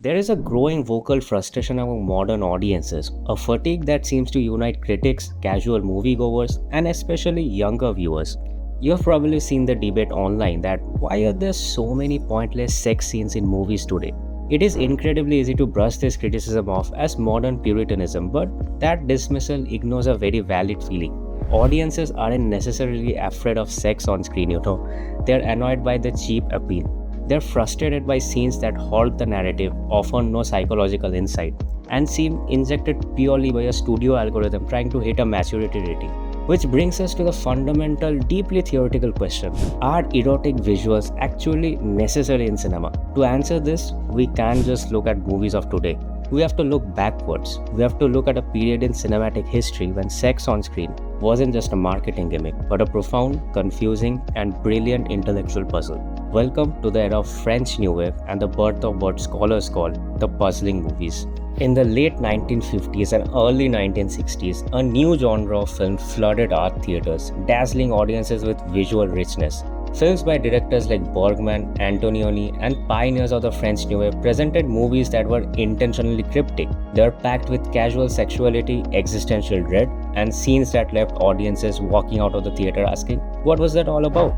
There is a growing vocal frustration among modern audiences, a fatigue that seems to unite critics, casual moviegoers, and especially younger viewers. You have probably seen the debate online that why are there so many pointless sex scenes in movies today? It is incredibly easy to brush this criticism off as modern puritanism, but that dismissal ignores a very valid feeling. Audiences aren't necessarily afraid of sex on screen. They're annoyed by the cheap appeal. They're frustrated by scenes that halt the narrative, offer no psychological insight, and seem injected purely by a studio algorithm trying to hit a maturity rating. Which brings us to the fundamental, deeply theoretical question: are erotic visuals actually necessary in cinema? To answer this, we can't just look at movies of today. We have to look backwards. We have to look at a period in cinematic history when sex on screen wasn't just a marketing gimmick, but a profound, confusing, and brilliant intellectual puzzle. Welcome to the era of French New Wave and the birth of what scholars call the puzzling movies. In the late 1950s and early 1960s, a new genre of film flooded art theaters, dazzling audiences with visual richness. Films by directors like Bergman, Antonioni, and pioneers of the French New Wave presented movies that were intentionally cryptic. They were packed with casual sexuality, existential dread, and scenes that left audiences walking out of the theater asking, what was that all about?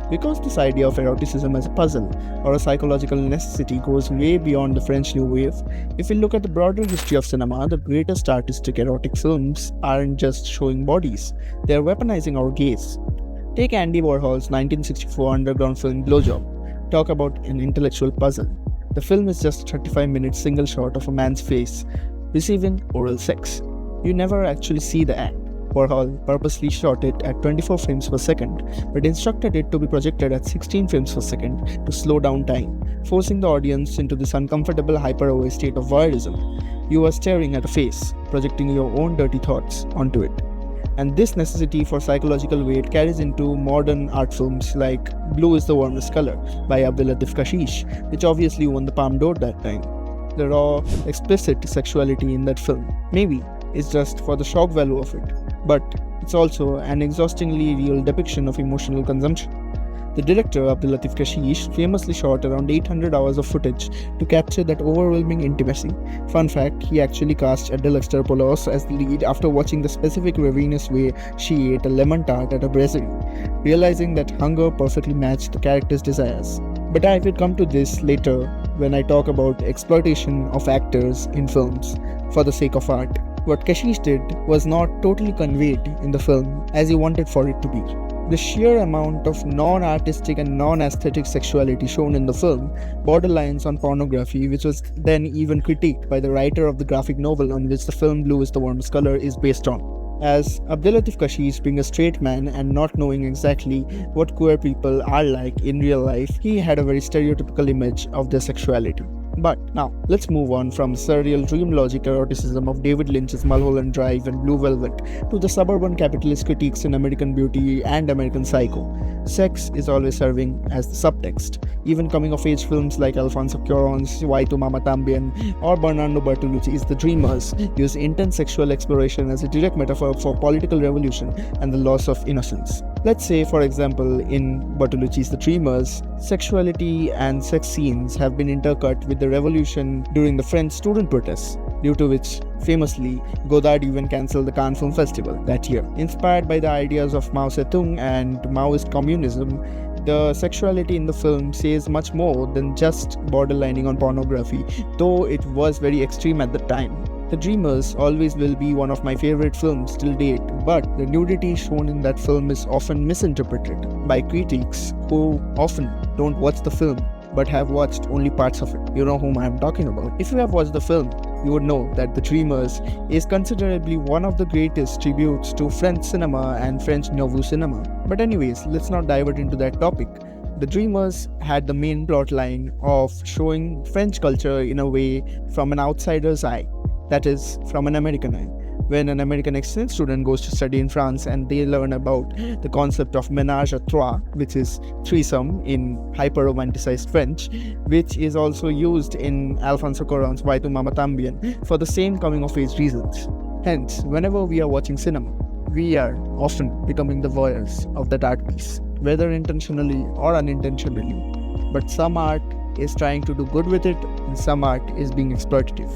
Because this idea of eroticism as a puzzle or a psychological necessity goes way beyond the French New Wave, if we look at the broader history of cinema, the greatest artistic erotic films aren't just showing bodies, they are weaponizing our gaze. Take Andy Warhol's 1964 underground film Blowjob. Talk about an intellectual puzzle. The film is just a 35-minute single shot of a man's face receiving oral sex. You never actually see the act. Warhol purposely shot it at 24 frames per second, but instructed it to be projected at 16 frames per second to slow down time, forcing the audience into this uncomfortable hyper-aware state of voyeurism. You are staring at a face, projecting your own dirty thoughts onto it. And this necessity for psychological weight carries into modern art films like Blue is the Warmest Color by Abdulatif Kashish, which obviously won the Palme d'Or that time. The raw, explicit sexuality in that film, maybe, is just for the shock value of it, but it's also an exhaustingly real depiction of emotional consumption. The director, Abdulatif Kashish, famously shot around 800 hours of footage to capture that overwhelming intimacy. Fun fact, he actually cast Adele Exarchopoulos as the lead after watching the specific ravenous way she ate a lemon tart at a brasserie, realizing that hunger perfectly matched the character's desires. But I will come to this later when I talk about exploitation of actors in films for the sake of art. What Kashish did was not totally conveyed in the film as he wanted for it to be. The sheer amount of non-artistic and non-aesthetic sexuality shown in the film borderlines on pornography, which was then even critiqued by the writer of the graphic novel on which the film Blue is the Warmest Color is based on. As Abdulatif Kashish being a straight man and not knowing exactly what queer people are like in real life, he had a very stereotypical image of their sexuality. But now, let's move on from surreal dream logic eroticism of David Lynch's Mulholland Drive and Blue Velvet to the suburban capitalist critiques in American Beauty and American Psycho. Sex is always serving as the subtext. Even coming-of-age films like Alfonso Cuarón's Why to Mama Tambien or Bernardo Bertolucci's The Dreamers use intense sexual exploration as a direct metaphor for political revolution and the loss of innocence. Let's say, for example, in Bertolucci's The Dreamers, sexuality and sex scenes have been intercut with the revolution during the French student protests, due to which, famously, Godard even cancelled the Cannes Film Festival that year. Inspired by the ideas of Mao Zedong and Maoist communism, the sexuality in the film says much more than just borderlining on pornography, though it was very extreme at the time. The Dreamers always will be one of my favorite films till date, but the nudity shown in that film is often misinterpreted by critics who often don't watch the film but have watched only parts of it. You know whom I am talking about. If you have watched the film, you would know that The Dreamers is considerably one of the greatest tributes to French cinema and French Nouveau cinema. But anyways, let's not divert into that topic. The Dreamers had the main plot line of showing French culture in a way from an outsider's eye, that is, from an American eye. When an American exchange student goes to study in France and they learn about the concept of ménage à trois, which is threesome in hyper-romanticized French, which is also used in Alfonso Cuarón's Why to Mama Tambien for the same coming-of-age reasons. Hence, whenever we are watching cinema, we are often becoming the voyeurs of that art piece, whether intentionally or unintentionally. But some art is trying to do good with it, and some art is being exploitative.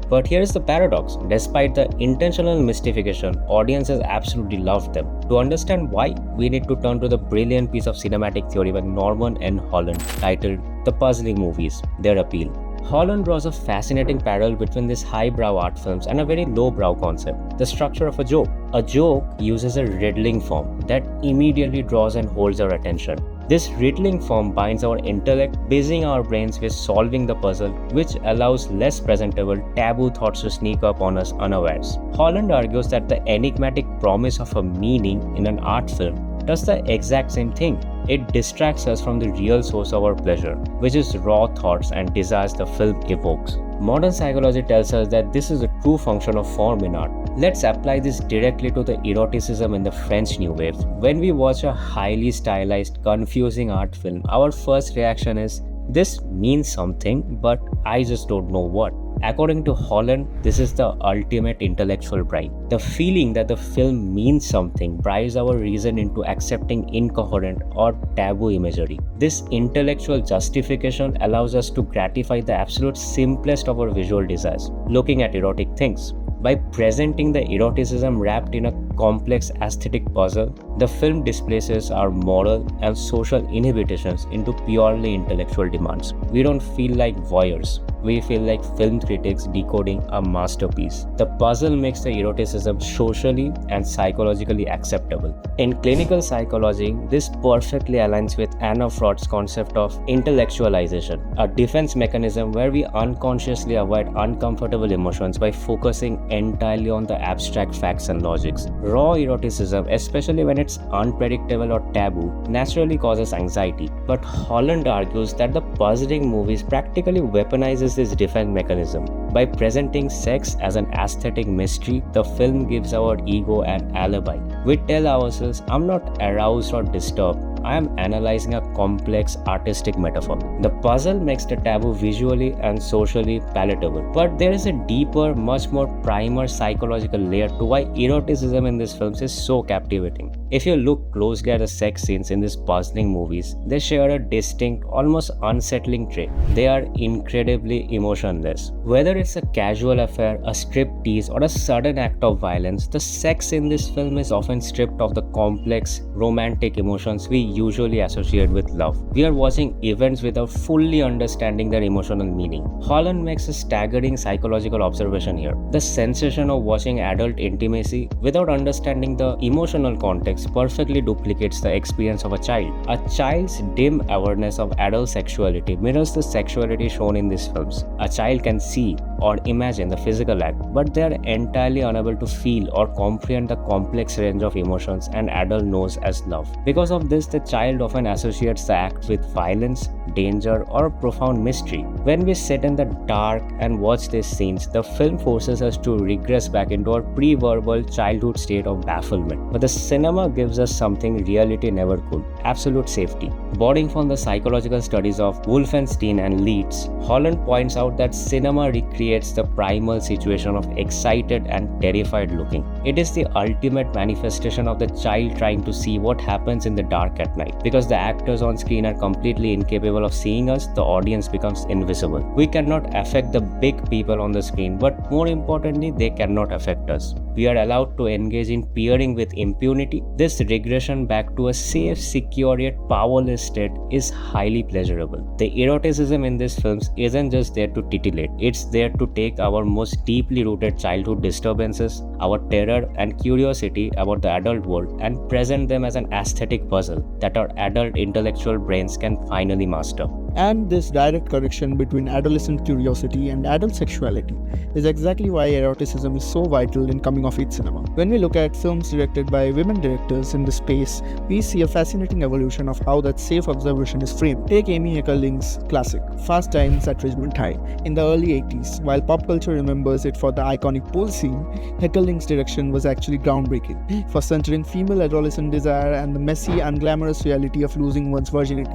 But here's the paradox. Despite the intentional mystification, audiences absolutely loved them. To understand why, we need to turn to the brilliant piece of cinematic theory by Norman and Holland titled The Puzzling Movies, Their Appeal. Holland draws a fascinating parallel between these highbrow art films and a very lowbrow concept, the structure of a joke. A joke uses a riddling form that immediately draws and holds our attention. This riddling form binds our intellect, busying our brains with solving the puzzle, which allows less presentable, taboo thoughts to sneak up on us unawares. Holland argues that the enigmatic promise of a meaning in an art film does the exact same thing. It distracts us from the real source of our pleasure, which is raw thoughts and desires the film evokes. Modern psychology tells us that this is a true function of form in art. Let's apply this directly to the eroticism in the French New Wave. When we watch a highly stylized, confusing art film, our first reaction is, this means something, but I just don't know what. According to Holland, this is the ultimate intellectual bribe. The feeling that the film means something bribes our reason into accepting incoherent or taboo imagery. This intellectual justification allows us to gratify the absolute simplest of our visual desires, looking at erotic things. By presenting the eroticism wrapped in a complex aesthetic puzzle, the film displaces our moral and social inhibitions into purely intellectual demands. We don't feel like voyeurs. We feel like film critics decoding a masterpiece. The puzzle makes the eroticism socially and psychologically acceptable. In clinical psychology, this perfectly aligns with Amour Freud's concept of intellectualization, a defense mechanism where we unconsciously avoid uncomfortable emotions by focusing entirely on the abstract facts and logics. Raw eroticism, especially when it's unpredictable or taboo, naturally causes anxiety. But Holland argues that the puzzling movies practically weaponizes this defense mechanism. By presenting sex as an aesthetic mystery, the film gives our ego an alibi. We tell ourselves, I'm not aroused or disturbed, I am analyzing a complex artistic metaphor. The puzzle makes the taboo visually and socially palatable. But there is a deeper, much more primer psychological layer to why eroticism in these films is so captivating. If you look closely at the sex scenes in these puzzling movies, they share a distinct, almost unsettling trait. They are incredibly emotionless. Whether it's a casual affair, a striptease, or a sudden act of violence, the sex in this film is often stripped of the complex, romantic emotions we usually associate with love. We are watching events without fully understanding their emotional meaning. Holland makes a staggering psychological observation here. The sensation of watching adult intimacy without understanding the emotional context perfectly duplicates the experience of a child. A child's dim awareness of adult sexuality mirrors the sexuality shown in these films. A child can see or imagine the physical act, but they are entirely unable to feel or comprehend the complex range of emotions an adult knows as love. Because of this, the child often associates the act with violence, danger, or profound mystery. When we sit in the dark and watch these scenes, the film forces us to regress back into our pre-verbal childhood state of bafflement. But the cinema gives us something reality never could: absolute safety. Borrowing from the psychological studies of Wolfenstein and Leeds, Holland points out that cinema recreates the primal situation of excited and terrified looking. It is the ultimate manifestation of the child trying to see what happens in the dark at night. Because the actors on screen are completely incapable of seeing us, the audience becomes invisible. We cannot affect the big people on the screen, but more importantly, they cannot affect us. We are allowed to engage in peering with impunity. This regression back to a safe, secure yet powerless state is highly pleasurable. The eroticism in these films isn't just there to titillate, it's there to take our most deeply rooted childhood disturbances, our terror and curiosity about the adult world, and present them as an aesthetic puzzle that our adult intellectual brains can finally master. And this direct connection between adolescent curiosity and adult sexuality is exactly why eroticism is so vital in coming of age cinema. When we look at films directed by women directors in this space, we see a fascinating evolution of how that safe observation is framed. Take Amy Heckerling's classic, Fast Times at Ridgemont High. In the early 80s, while pop culture remembers it for the iconic pole scene, Heckerling's direction was actually groundbreaking for centering female adolescent desire and the messy, unglamorous reality of losing one's virginity.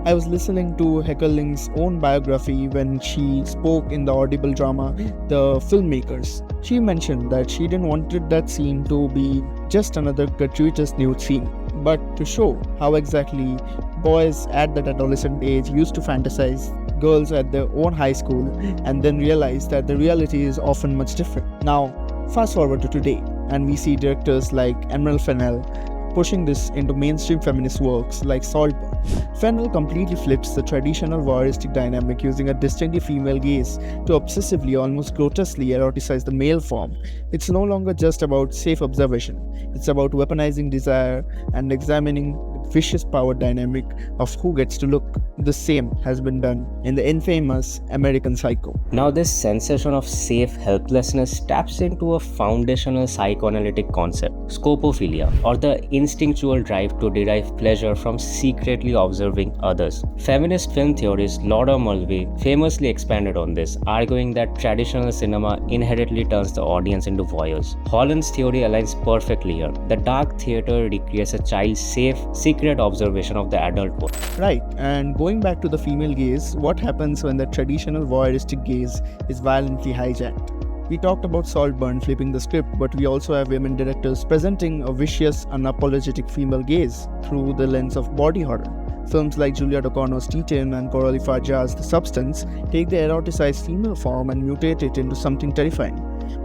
I was listening to Heckerling's own biography when she spoke in the audible drama The Filmmakers. She mentioned that she didn't want that scene to be just another gratuitous nude scene, but to show how exactly boys at that adolescent age used to fantasize girls at their own high school and then realize that the reality is often much different. Now, fast forward to today, and we see directors like Emerald Fennell pushing this into mainstream feminist works like Saltburn. Fennell completely flips the traditional voyeuristic dynamic using a distinctly female gaze to obsessively, almost grotesquely eroticize the male form. It's no longer just about safe observation, it's about weaponizing desire and examining the vicious power dynamic of who gets to look. The same has been done in the infamous American Psycho. Now, this sensation of safe helplessness taps into a foundational psychoanalytic concept, scopophilia, or the instinctual drive to derive pleasure from secretly observing others. Feminist film theorist Laura Mulvey famously expanded on this, arguing that traditional cinema inherently turns the audience into voyeurs. Holland's theory aligns perfectly here. The dark theater recreates a child's safe, secret observation of the adult world. Right, and going back to the female gaze, what happens when the traditional voyeuristic gaze is violently hijacked? We talked about Saltburn flipping the script, but we also have women directors presenting a vicious, unapologetic female gaze through the lens of body horror. Films like Juliette O'Connor's Titan and Coralie Farjah's The Substance take the eroticized female form and mutate it into something terrifying.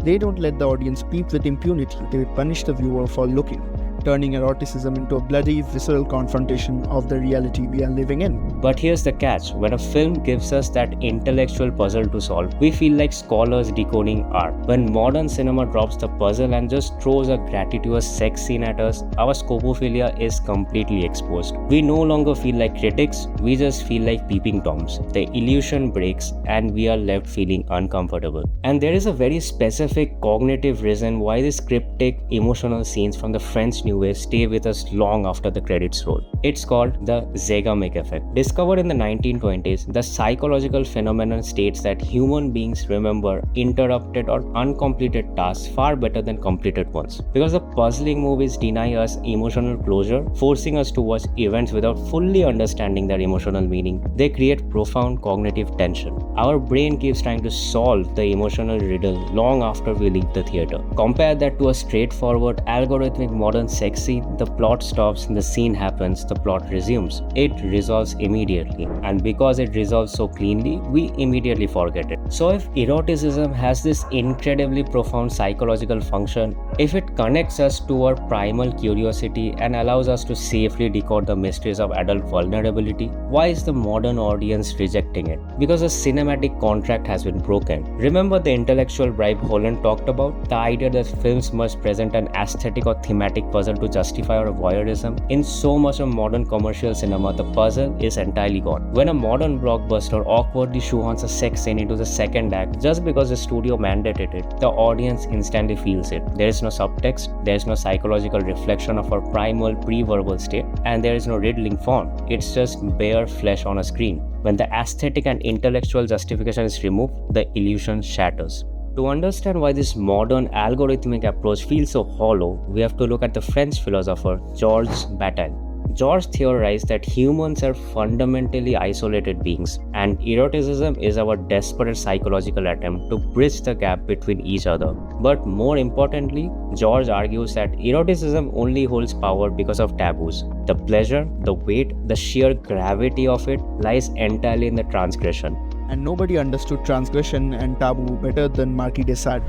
They don't let the audience peep with impunity, they punish the viewer for looking, turning eroticism into a bloody, visceral confrontation of the reality we are living in. But here's the catch: when a film gives us that intellectual puzzle to solve, we feel like scholars decoding art. When modern cinema drops the puzzle and just throws a gratuitous sex scene at us, our scopophilia is completely exposed. We no longer feel like critics, we just feel like peeping toms. The illusion breaks and we are left feeling uncomfortable. And there is a very specific cognitive reason why these cryptic, emotional scenes from the French New Wave stay with us long after the credits roll. It's called the Zeigarnik Effect. Discovered in the 1920s, the psychological phenomenon states that human beings remember interrupted or uncompleted tasks far better than completed ones. Because the puzzling movies deny us emotional closure, forcing us to watch events without fully understanding their emotional meaning, they create profound cognitive tension. Our brain keeps trying to solve the emotional riddle long after we leave the theater. Compare that to a straightforward, algorithmic modern sex scene. The plot stops, the scene happens, the plot resumes. It resolves immediately, and because it resolves so cleanly, we immediately forget it. So if eroticism has this incredibly profound psychological function, if it connects us to our primal curiosity and allows us to safely decode the mysteries of adult vulnerability, why is the modern audience rejecting it? Because the cinematic contract has been broken. Remember the intellectual bribe Holland talked about? The idea that films must present an aesthetic or thematic puzzle to justify our voyeurism? In so much of modern commercial cinema, the puzzle is entirely gone. When a modern blockbuster awkwardly shoehorns a sex scene into the second act just because the studio mandated it, the audience instantly feels it. There is no subtext, there is no psychological reflection of our primal pre-verbal state, and there is no riddling font. It's just bare flesh on a screen. When the aesthetic and intellectual justification is removed, the illusion shatters. To understand why this modern algorithmic approach feels so hollow, we have to look at the French philosopher Georges Bataille. George theorized that humans are fundamentally isolated beings, and eroticism is our desperate psychological attempt to bridge the gap between each other. But more importantly, George argues that eroticism only holds power because of taboos. The pleasure, the weight, the sheer gravity of it lies entirely in the transgression. And nobody understood transgression and taboo better than Marquis de Sade.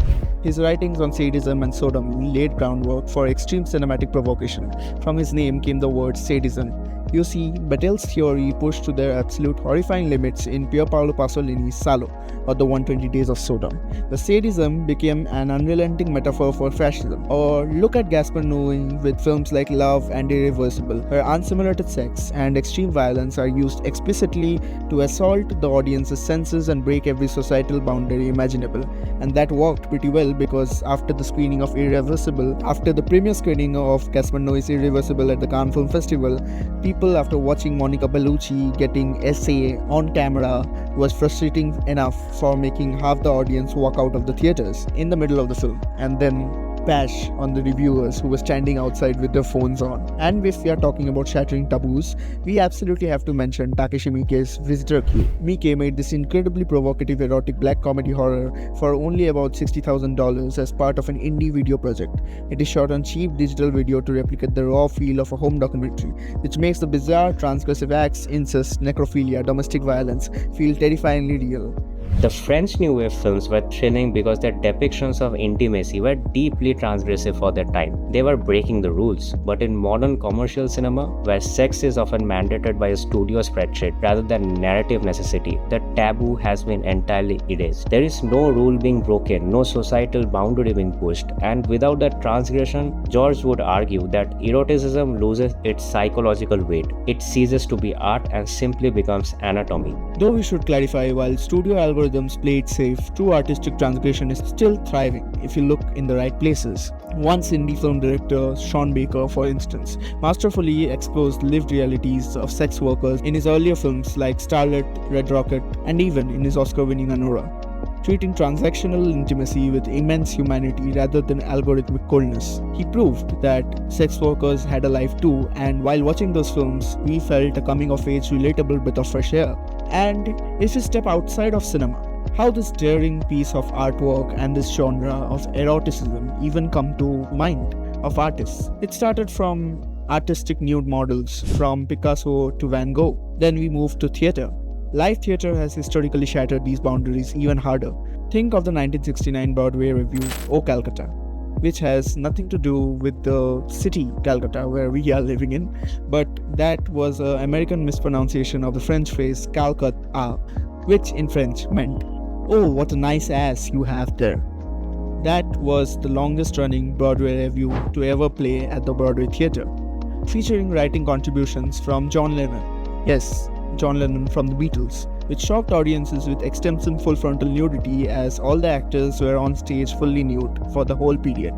His writings on sadism and sodomy laid groundwork for extreme cinematic provocation. From his name came the word sadism. You see, Bataille's theory pushed to their absolute horrifying limits in Pier Paolo Pasolini's Salo, or the 120 Days of Sodom. The sadism became an unrelenting metaphor for fascism. Or look at Gaspar Noé with films like Love and Irreversible, where unsimulated sex and extreme violence are used explicitly to assault the audience's senses and break every societal boundary imaginable. And that worked pretty well because after the screening of Irreversible, after the premiere screening of Gaspar Noé's Irreversible at the Cannes Film Festival, people after watching Monica Bellucci getting essay on camera was frustrating enough for making half the audience walk out of the theaters in the middle of the film. And then bash on the reviewers who were standing outside with their phones on. And if we are talking about shattering taboos, we absolutely have to mention Takeshi Miike's Visitor Q. Miike made this incredibly provocative erotic black comedy horror for only about $60,000 as part of an indie video project. It is shot on cheap digital video to replicate the raw feel of a home documentary, which makes the bizarre transgressive acts, incest, necrophilia, domestic violence feel terrifyingly real. The French New Wave films were thrilling because their depictions of intimacy were deeply transgressive for their time. They were breaking the rules. But in modern commercial cinema, where sex is often mandated by a studio spreadsheet rather than narrative necessity, the taboo has been entirely erased. There is no rule being broken, no societal boundary being pushed, and without that transgression, George would argue that eroticism loses its psychological weight. It ceases to be art and simply becomes anatomy. Though we should clarify, while studio algorithms play it safe, true artistic transgression is still thriving if you look in the right places. Once indie film director Sean Baker, for instance, masterfully exposed lived realities of sex workers in his earlier films like Starlet, Red Rocket, and even in his Oscar-winning Amour, treating transactional intimacy with immense humanity rather than algorithmic coldness. He proved that sex workers had a life too, and while watching those films, we felt a coming-of-age relatable bit of fresh air. And if you step outside of cinema, how this daring piece of artwork and this genre of eroticism even come to mind of artists? It started from artistic nude models, from Picasso to Van Gogh. Then we moved to theatre. Live theatre has historically shattered these boundaries even harder. Think of the 1969 Broadway revue, O Calcutta, which has nothing to do with the city Calcutta where we are living in, but that was an American mispronunciation of the French phrase Calcutta, which in French meant, "Oh, what a nice ass you have there." That was the longest running Broadway revue to ever play at the Broadway Theatre, featuring writing contributions from John Lennon. Yes, John Lennon from the Beatles, which shocked audiences with extensive full frontal nudity as all the actors were on stage fully nude for the whole period.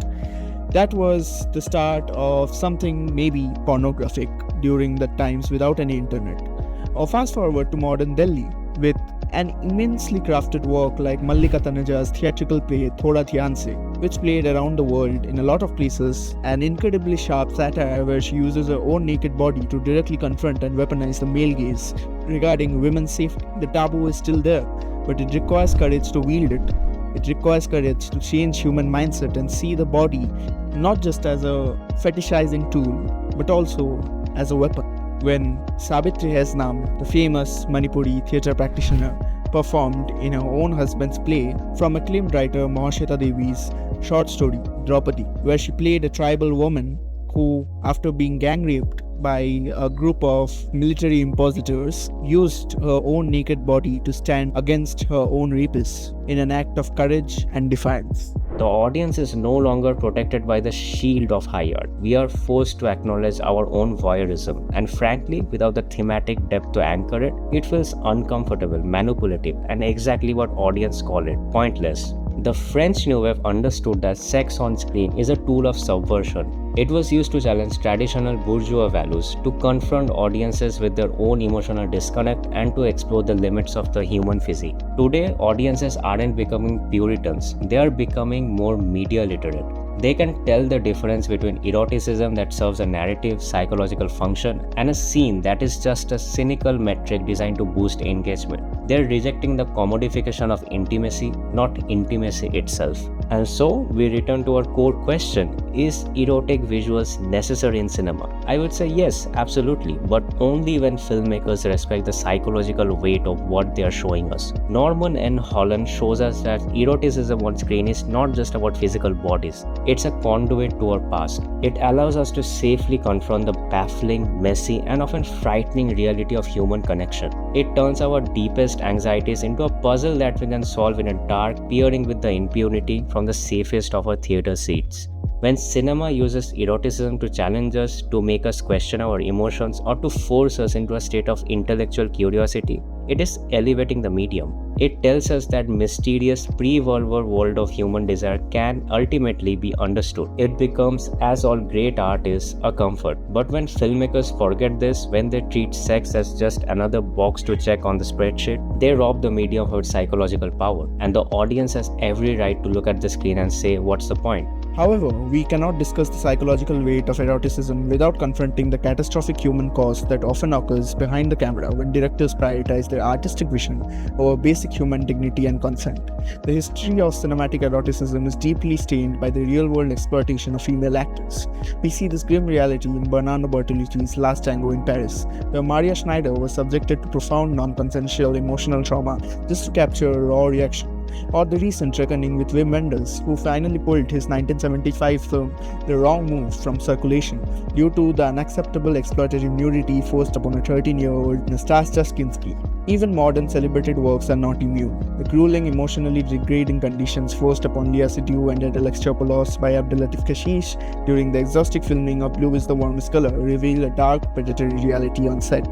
That was the start of something maybe pornographic during the times without any internet. Or fast forward to modern Delhi with an immensely crafted work like Mallika Taneja's theatrical play Thoda Dhyan Se, which played around the world in a lot of places, an incredibly sharp satire where she uses her own naked body to directly confront and weaponize the male gaze regarding women's safety. The taboo is still there, but it requires courage to wield it. It requires courage to change human mindset and see the body not just as a fetishizing tool, but also as a weapon. When Sabitri Hesnam, the famous Manipuri theatre practitioner, performed in her own husband's play from acclaimed writer Mahashweta Devi's short story Draupadi, where she played a tribal woman who, after being gang raped by a group of military impositors, used her own naked body to stand against her own rapists in an act of courage and defiance. The audience is no longer protected by the shield of high art. We are forced to acknowledge our own voyeurism, and frankly, without the thematic depth to anchor it, it feels uncomfortable, manipulative, and exactly what audience call it, pointless. The French New Wave understood that sex on screen is a tool of subversion. It was used to challenge traditional bourgeois values, to confront audiences with their own emotional disconnect, and to explore the limits of the human physique. Today, audiences aren't becoming Puritans, they are becoming more media literate. They can tell the difference between eroticism that serves a narrative, psychological function and a scene that is just a cynical metric designed to boost engagement. They're rejecting the commodification of intimacy, not intimacy itself. And so, we return to our core question: is erotic visuals necessary in cinema? I would say yes, absolutely, but only when filmmakers respect the psychological weight of what they are showing us. Norman N. Holland shows us that eroticism on screen is not just about physical bodies. It's a conduit to our past. It allows us to safely confront the baffling, messy, and often frightening reality of human connection. It turns our deepest anxieties into a puzzle that we can solve in a dark, peering with the impunity from the safest of our theater seats. When cinema uses eroticism to challenge us, to make us question our emotions, or to force us into a state of intellectual curiosity, it is elevating the medium. It tells us that mysterious pre-vulvar world of human desire can ultimately be understood. It becomes, as all great art is, a comfort. But when filmmakers forget this, when they treat sex as just another box to check on the spreadsheet, they rob the medium of its psychological power. And the audience has every right to look at the screen and say, what's the point? However, we cannot discuss the psychological weight of eroticism without confronting the catastrophic human cost that often occurs behind the camera when directors prioritize their artistic vision over basic human dignity and consent. The history of cinematic eroticism is deeply stained by the real-world exploitation of female actors. We see this grim reality in Bernardo Bertolucci's Last Tango in Paris, where Maria Schneider was subjected to profound non-consensual emotional trauma just to capture a raw reaction. Or the recent reckoning with Wim Wenders, who finally pulled his 1975 film The Wrong Move from circulation due to the unacceptable exploitative nudity forced upon a 13-year-old Nastasia Kinski. Even modern celebrated works are not immune. The grueling, emotionally degrading conditions forced upon Lea Seydoux and Adele Exarchopoulos by Abdelatif Kechiche during the exhaustive filming of Blue is the Warmest Color reveal a dark, predatory reality on set.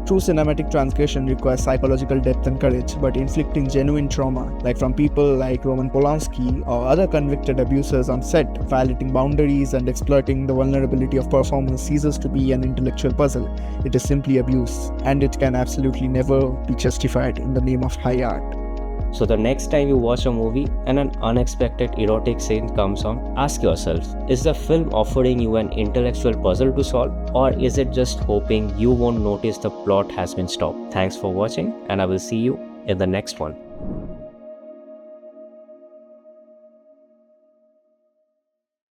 True cinematic transgression requires psychological depth and courage, but inflicting genuine trauma, like from people like Roman Polanski or other convicted abusers on set, violating boundaries and exploiting the vulnerability of performers ceases to be an intellectual puzzle. It is simply abuse, and it can absolutely never be justified in the name of high art. So the next time you watch a movie and an unexpected erotic scene comes on, ask yourself, is the film offering you an intellectual puzzle to solve, or is it just hoping you won't notice the plot has been stopped? Thanks for watching, and I will see you in the next one.